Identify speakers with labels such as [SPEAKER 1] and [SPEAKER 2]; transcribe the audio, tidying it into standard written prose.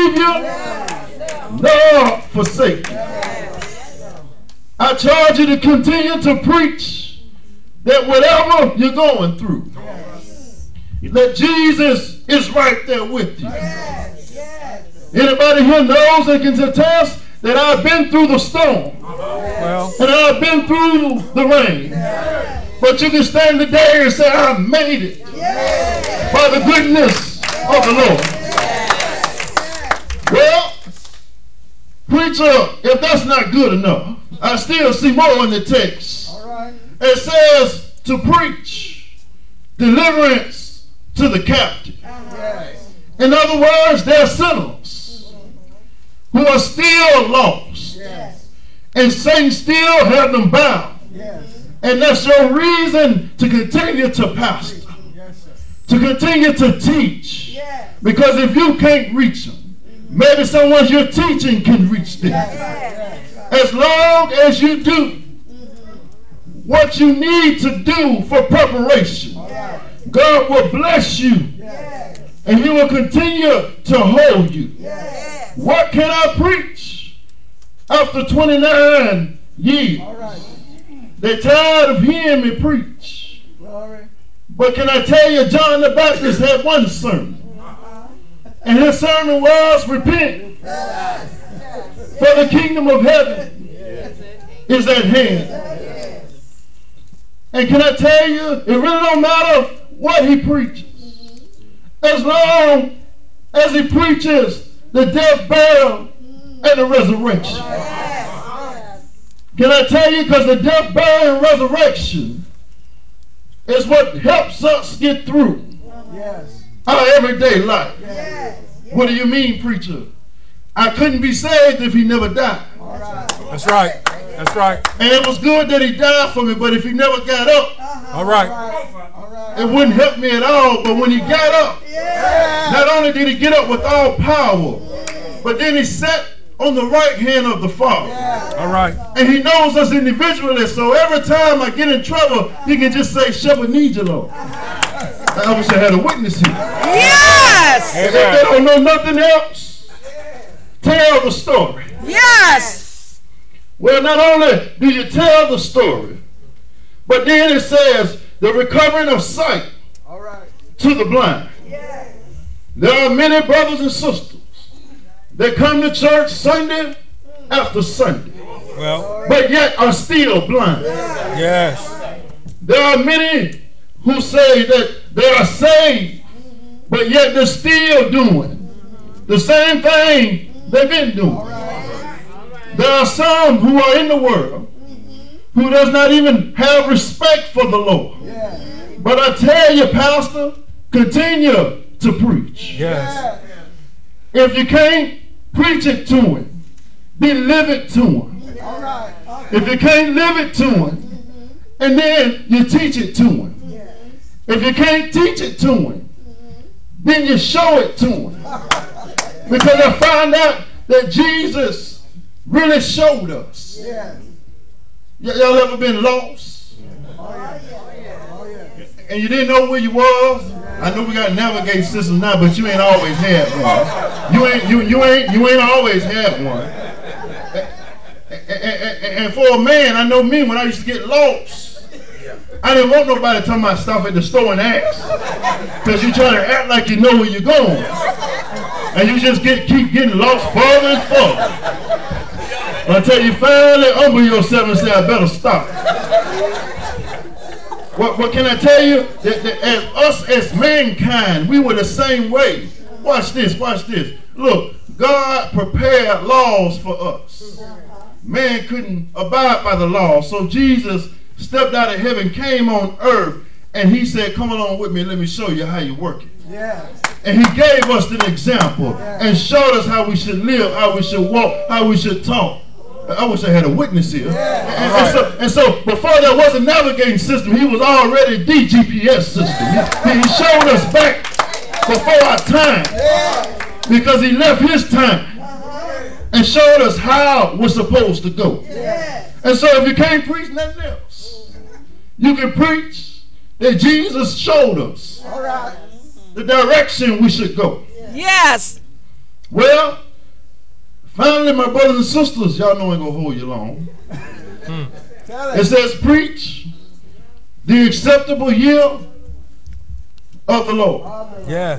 [SPEAKER 1] leave you nor forsake you. I charge you to continue to preach that whatever you're going through, that Jesus is right there with you. Anybody here knows and can attest that I've been through the storm and I've been through the rain. But you can stand today and say, I made it by the goodness of the Lord. Well, preacher, if that's not good enough, I still see more in the text. It says to preach deliverance to the captive. In other words, there are sinners who are still lost, and Satan still has them bound. And that's your reason to continue to pastor, to continue to teach. Because if you can't reach them, maybe someone you're teaching can reach them. As long as you do what you need to do for preparation, God will bless you and He will continue to hold you. What can I preach after 29 years? They're tired of hearing me preach. But can I tell you, John the Baptist had one sermon. And his sermon was, repent, for the kingdom of heaven is at hand. And can I tell you, it really don't matter what he preaches, as long as he preaches the death, burial, and the resurrection. Can I tell you, because the death, burial, and resurrection is what helps us get through our everyday life. What do you mean, preacher? I couldn't be saved if he never died.
[SPEAKER 2] That's right. That's right.
[SPEAKER 1] And it was good that he died for me, but if he never got up,
[SPEAKER 2] all right,
[SPEAKER 1] it wouldn't help me at all. But when he got up, not only did he get up with all power, but then he sat on the right hand of the Father.
[SPEAKER 2] All right.
[SPEAKER 1] And he knows us individually, so every time I get in trouble, he can just say, Shepherd needs you, Lord. I wish I had a witness here.
[SPEAKER 3] Yes!
[SPEAKER 1] If they don't know nothing else, tell the story.
[SPEAKER 3] Yes!
[SPEAKER 1] Well, not only do you tell the story, but then it says the recovering of sight to the blind. There are many brothers and sisters that come to church Sunday after Sunday, but yet are still blind.
[SPEAKER 2] Yes.
[SPEAKER 1] There are many who say that they are saved, but yet they're still doing the same thing they've been doing. There are some who are in the world who does not even have respect for the Lord. But I tell you, Pastor, continue to preach.
[SPEAKER 2] Yes.
[SPEAKER 1] If you can't preach it to him, then live it to him. If you can't live it to him, and then you teach it to him. If you can't teach it to him, then you show it to him. Because I found out that Jesus really showed us. Y'all ever been lost? And you didn't know where you was? I know we got navigate systems now, but you ain't always had one. You ain't always had one. And for a man, I know me, when I used to get lost, I didn't want nobody talking about stuff at the store and ask. Because you try to act like you know where you're going. And you just keep getting lost further and further. Until you finally humble yourself and say, I better stop. What can I tell you? That as us as mankind, we were the same way. Watch this, watch this. Look, God prepared laws for us. Man couldn't abide by the law. So Jesus stepped out of heaven, came on earth, and he said, come along with me, let me show you how you work it. And he gave us an example and showed us how we should live, how we should walk, how we should talk. I wish I had a witness here. And so before there was a navigating system, he was already the GPS system. He showed us back before our time because he left his time and showed us how we're supposed to go. And so if you can't preach nothing else, you can preach that Jesus showed us the direction we should go.
[SPEAKER 3] Yes.
[SPEAKER 1] Well, finally, my brothers and sisters, y'all know I ain't gonna hold you long. It says, preach the acceptable year of the Lord.
[SPEAKER 2] Yes.